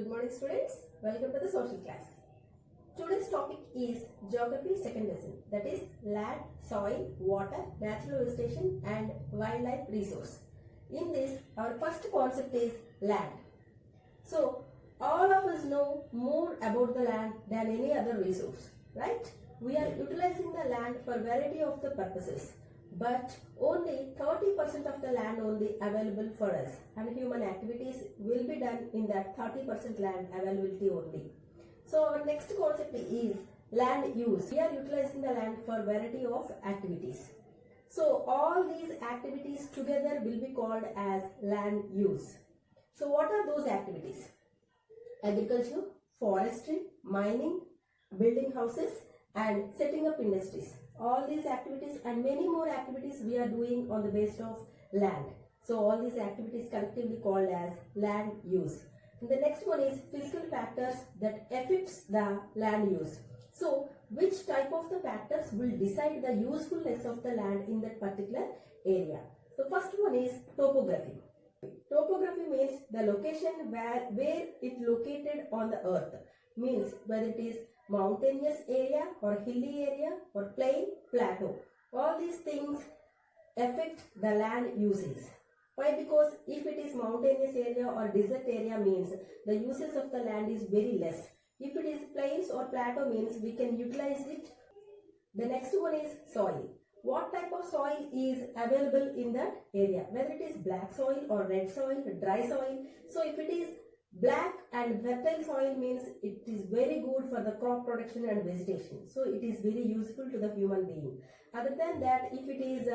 Good morning students, welcome to the social class. Today's topic is Geography second lesson, that is land, soil, water, natural vegetation and wildlife resource. In this, our first concept is land. So, all of us know more about the land than any other resource, right? We are utilizing the land for variety of the purposes, but only 30% of the land only available for us, and human activities will be done in that 30% land availability only. So our next concept is land use. We are utilizing the land for variety of activities. So all these activities together will be called as land use. So what are those activities? Agriculture, forestry, mining, building houses and setting up industries. All these activities and many more activities we are doing on the basis of land. So all these activities collectively called as land use. And the next one is physical factors that affects the land use. So which type of the factors will decide the usefulness of the land in that particular area. So first one is topography. Topography means the location where it located on the earth. Means whether it is mountainous area or hilly area or plain, plateau. All these things affect the land uses. Why? Because if it is mountainous area or desert area means the uses of the land is very less. If it is plains or plateau means we can utilize it. The next one is soil. What type of soil is available in that area? Whether it is black soil or red soil, dry soil. So if it is black and fertile soil means it is very good for the crop production and vegetation. So it is very useful to the human being. Other than that, if it is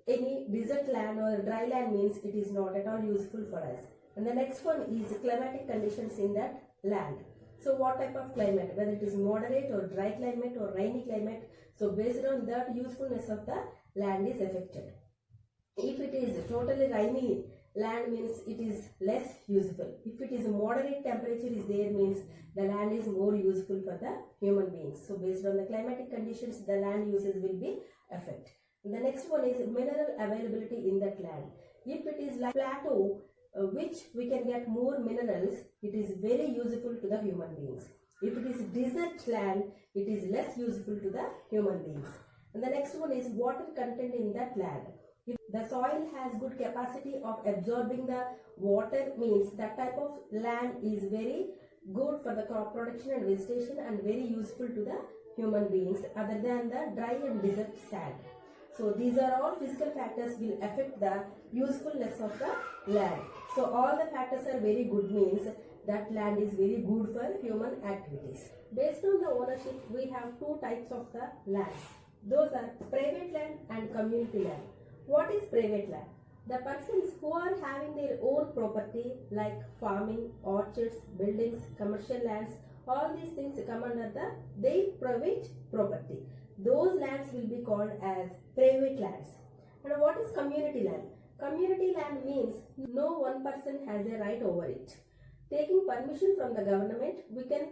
any desert land or dry land means it is not at all useful for us. And the next one is climatic conditions in that land. So what type of climate? Whether it is moderate or dry climate or rainy climate. So based on that, usefulness of the land is affected. If it is totally rainy land means it is less useful. If it is a moderate temperature is there means the land is more useful for the human beings. So based on the climatic conditions, the land uses will be affected. The next one is mineral availability in that land. If it is like plateau, which we can get more minerals, it is very useful to the human beings. If it is desert land, it is less useful to the human beings. And the next one is water content in that land. If the soil has good capacity of absorbing the water means that type of land is very good for the crop production and vegetation and very useful to the human beings other than the dry and desert sand. So these are all physical factors will affect the usefulness of the land. So all the factors are very good means that land is very good for human activities. Based on the ownership, we have two types of the lands. Those are private land and community land. What is private land? The persons who are having their own property like farming, orchards, buildings, commercial lands, all these things come under their private property. Those lands will be called as private lands. And what is community land? Community land means no one person has a right over it. Taking permission from the government, we can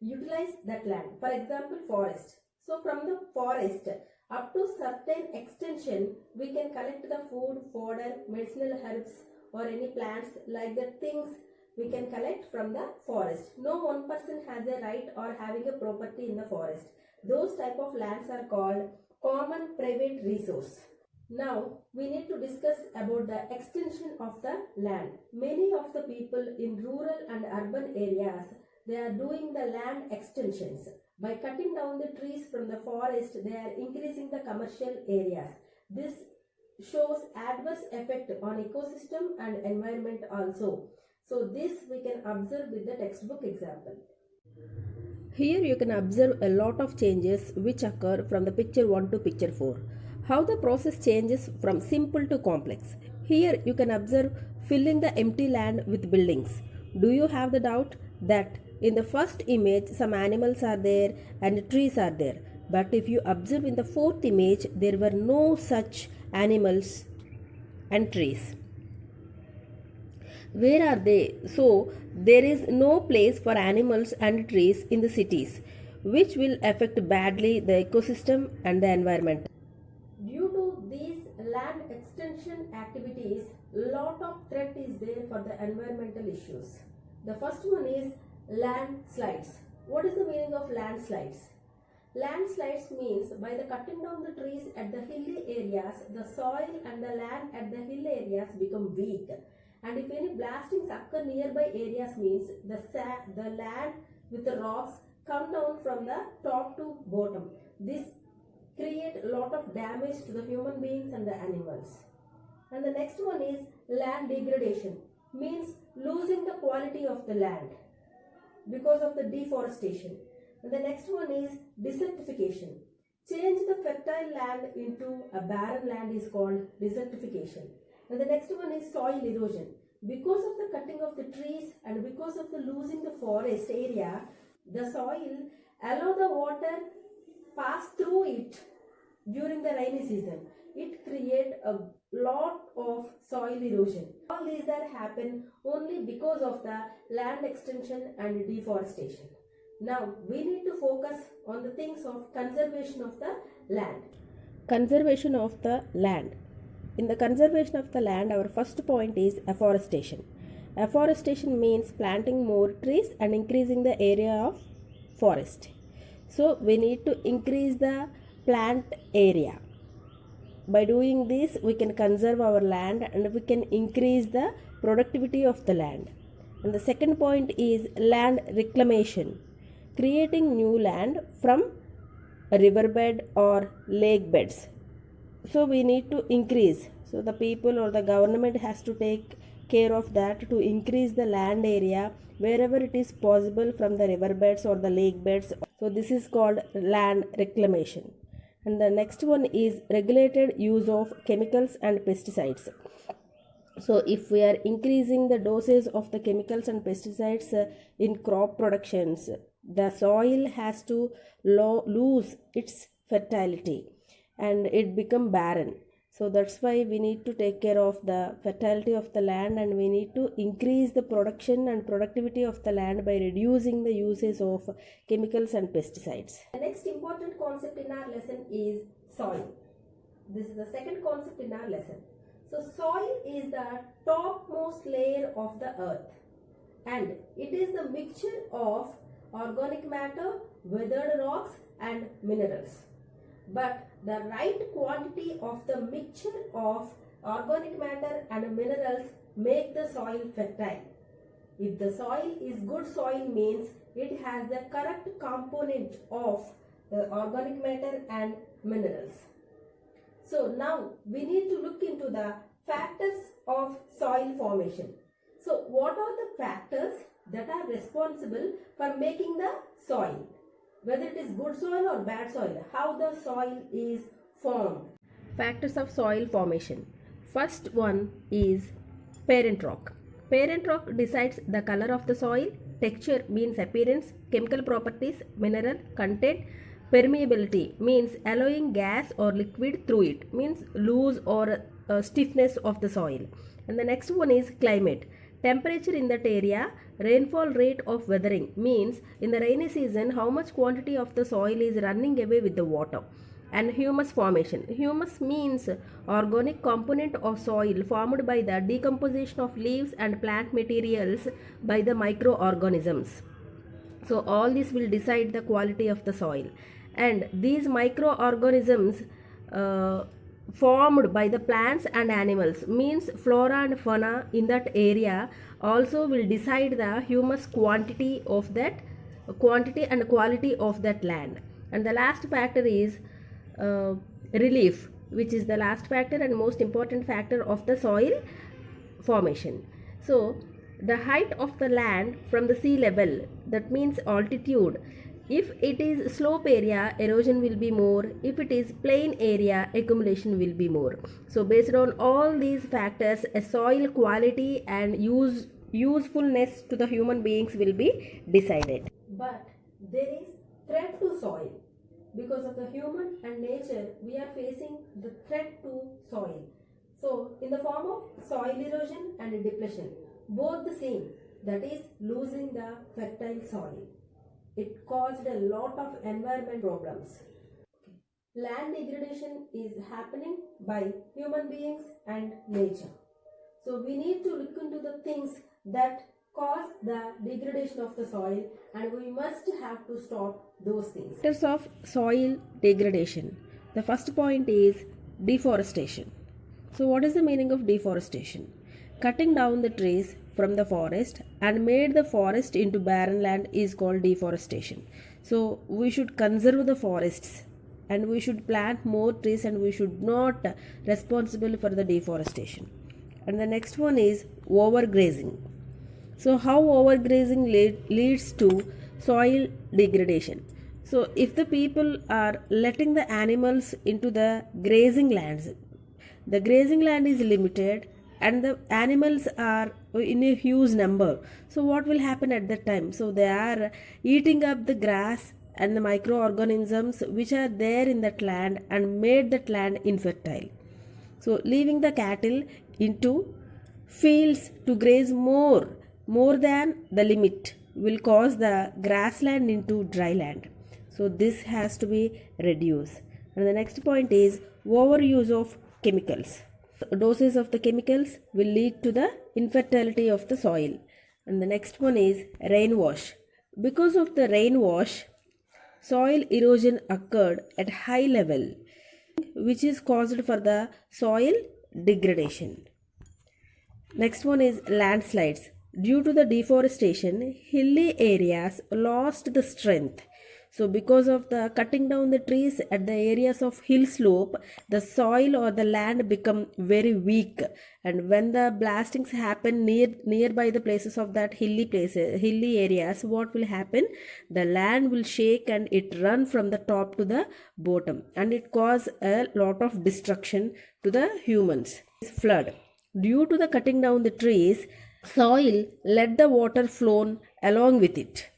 utilize that land. For example, forest. So from the forest, up to certain extension, we can collect the food, fodder, medicinal herbs or any plants like the things we can collect from the forest. No one person has a right or having a property in the forest. Those type of lands are called common private resource. Now we need to discuss about the extension of the land. Many of the people in rural and urban areas, they are doing the land extensions. By cutting down the trees from the forest, they are increasing the commercial areas. This shows adverse effect on ecosystem and environment also. So this we can observe with the textbook example. Here you can observe a lot of changes which occur from the picture 1 to picture 4. How the process changes from simple to complex. Here you can observe filling the empty land with buildings. Do you have the doubt that in the first image some animals are there and trees are there, but if you observe in the fourth image there were no such animals and trees? Where are they? So there is no place for animals and trees in the cities, which will affect badly the ecosystem and the environment. Due to these land extension activities, lot of threat is there for the environmental issues. The first one is landslides. What is the meaning of landslides? Landslides means by the cutting down the trees at the hilly areas, the soil and the land at the hill areas become weak. And if any blastings occur nearby areas means the land with the rocks come down from the top to bottom. This create a lot of damage to the human beings and the animals. And the next one is land degradation, means losing the quality of the land because of the deforestation. And the next one is desertification. Change the fertile land into a barren land is called desertification. And the next one is soil erosion. Because of the cutting of the trees and because of the losing the forest area, the soil allow the water pass through it during the rainy season. It create a lot of soil erosion. All these are happen only because of the land extension and deforestation. Now we need to focus on the things of conservation of the land. Conservation of the land. In the conservation of the land, our first point is afforestation. Afforestation means planting more trees and increasing the area of forest. So we need to increase the plant area. By doing this, we can conserve our land and we can increase the productivity of the land. And the second point is land reclamation. Creating new land from a riverbed or lake beds. So we need to increase. So the people or the government has to take care of that to increase the land area wherever it is possible from the riverbeds or the lake beds. So this is called land reclamation. And the next one is regulated use of chemicals and pesticides. So if we are increasing the doses of the chemicals and pesticides in crop productions, the soil has to lose its fertility and it become barren. So that's why we need to take care of the fertility of the land and we need to increase the production and productivity of the land by reducing the uses of chemicals and pesticides. The next important concept in our lesson is soil. This is the second concept in our lesson. So soil is the topmost layer of the earth and it is the mixture of organic matter, weathered rocks and minerals. But the right quantity of the mixture of organic matter and minerals make the soil fertile. If the soil is good soil means it has the correct component of the organic matter and minerals. So now we need to look into the factors of soil formation. So what are the factors that are responsible for making the soil? Whether it is good soil or bad soil, how the soil is formed. Factors of soil formation. First one is parent rock. Parent rock decides the color of the soil. Texture means appearance. Chemical properties, mineral content. Permeability means allowing gas or liquid through it, means loose or stiffness of the soil. And the next one is climate. Temperature in that area, rainfall rate of weathering means in the rainy season how much quantity of the soil is running away with the water. And humus formation. Humus means organic component of soil formed by the decomposition of leaves and plant materials by the microorganisms. So all this will decide the quality of the soil. And these microorganisms formed by the plants and animals means flora and fauna in that area also will decide the humus quantity of that and quality of that land. And the last factor is relief, which is the last factor and most important factor of the soil formation. So the height of the land from the sea level, that means altitude. If it is slope area, erosion will be more. If it is plain area, accumulation will be more. So based on all these factors, a soil quality and usefulness to the human beings will be decided. But there is threat to soil. Because of the human and nature, we are facing the threat to soil. So in the form of soil erosion and depletion, both the same, that is losing the fertile soil. It caused a lot of environment problems. Land degradation is happening by human beings and nature. So we need to look into the things that cause the degradation of the soil, and we must have to stop those things. Factors of soil degradation. The first point is deforestation. So what is the meaning of deforestation? Cutting down the trees from the forest and made the forest into barren land is called deforestation. So we should conserve the forests and we should plant more trees and we should not responsible for the deforestation. And the next one is overgrazing. So how overgrazing leads to soil degradation. So if the people are letting the animals into the grazing lands, the grazing land is limited and the animals are in a huge number. So what will happen at that time? So they are eating up the grass and the microorganisms which are there in that land and made that land infertile. So leaving the cattle into fields to graze more than the limit will cause the grassland into dry land. So this has to be reduced. And the next point is overuse of chemicals. Doses of the chemicals will lead to the infertility of the soil. And the next one is rain wash. Because of the rain wash, soil erosion occurred at high level, which is caused for the soil degradation. Next one is landslides. Due to the deforestation, hilly areas lost the strength. So because of the cutting down the trees at the areas of hill slope, the soil or the land become very weak. And when the blastings happen nearby the places of that hilly areas, what will happen? The land will shake and it run from the top to the bottom, and it cause a lot of destruction to the humans. Flood. Due to the cutting down the trees, soil let the water flow along with it.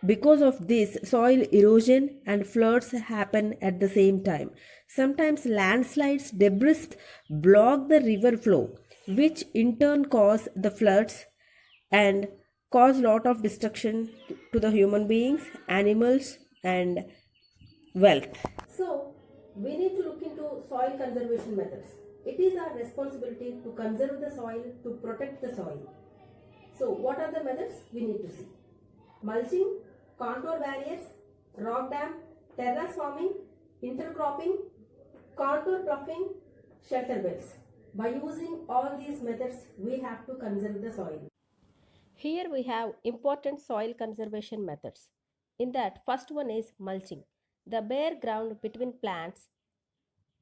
Because of this, soil erosion and floods happen at the same time. Sometimes landslides, debris block the river flow, which in turn cause the floods and cause lot of destruction to the human beings, animals, and wealth. So, we need to look into soil conservation methods. It is our responsibility to conserve the soil, to protect the soil. So, what are the methods we need to see? Mulching, contour barriers, rock dam, terrace farming, intercropping, contour bluffing, shelter beds. By using all these methods, we have to conserve the soil. Here we have important soil conservation methods. In that, first one is mulching. The bare ground between plants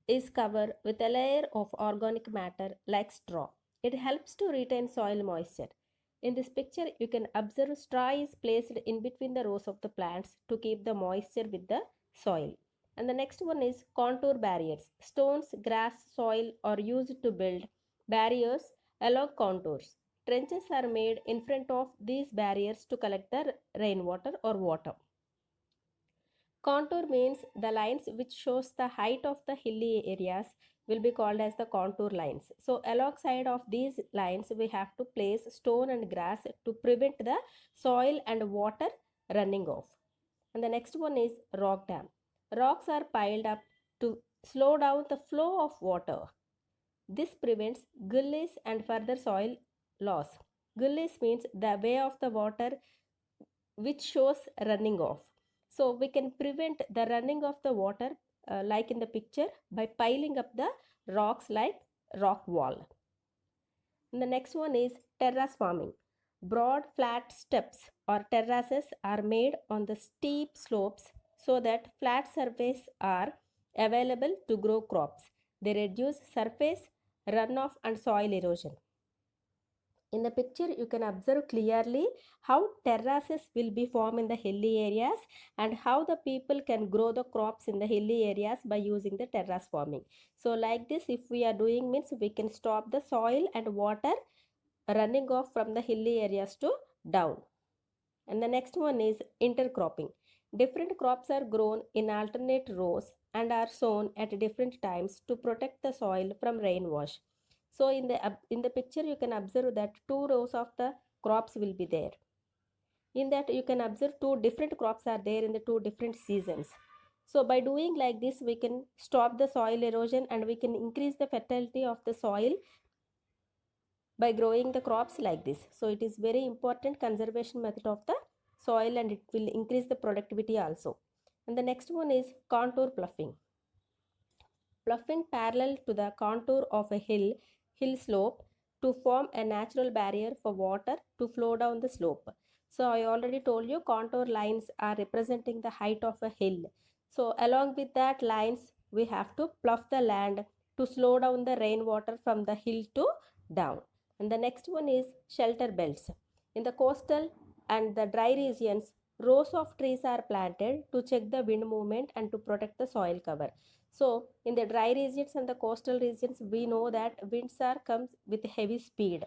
is covered with a layer of organic matter like straw. It helps to retain soil moisture. In this picture, you can observe straw is placed in between the rows of the plants to keep the moisture with the soil. And the next one is contour barriers. Stones, grass, soil are used to build barriers along contours. Trenches are made in front of these barriers to collect the rainwater or water. Contour means the lines which shows the height of the hilly areas will be called as the contour lines. So alongside of these lines we have to place stone and grass to prevent the soil and water running off. And the next one is rock dam. Rocks are piled up to slow down the flow of water. This prevents gullies and further soil loss. Gullies means the way of the water which shows running off. So we can prevent the running of the water like in the picture by piling up the rocks like rock wall. And the next one is terrace farming. Broad flat steps or terraces are made on the steep slopes so that flat surfaces are available to grow crops. They reduce surface runoff and soil erosion. In the picture, you can observe clearly how terraces will be formed in the hilly areas and how the people can grow the crops in the hilly areas by using the terrace farming. So like this, if we are doing means we can stop the soil and water running off from the hilly areas to down. And the next one is intercropping. Different crops are grown in alternate rows and are sown at different times to protect the soil from rainwash. So in the picture you can observe that two rows of the crops will be there. In that you can observe two different crops are there in the two different seasons. So by doing like this we can stop the soil erosion and we can increase the fertility of the soil by growing the crops like this. So it is very important conservation method of the soil, and it will increase the productivity also. And the next one is contour ploughing. Ploughing parallel to the contour of a hill slope to form a natural barrier for water to flow down the slope. So I already told you contour lines are representing the height of a hill. So along with that lines, we have to plough the land to slow down the rainwater from the hill to down. And the next one is shelter belts. In the coastal and the dry regions, rows of trees are planted to check the wind movement and to protect the soil cover. So in the dry regions and the coastal regions, we know that winds are comes with heavy speed.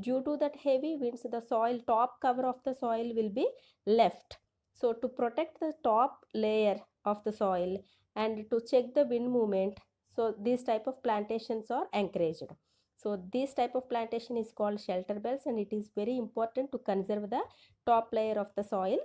Due to that heavy winds, the soil top cover of the soil will be left. So to protect the top layer of the soil and to check the wind movement, so these type of plantations are encouraged. So this type of plantation is called shelter belts, and it is very important to conserve the top layer of the soil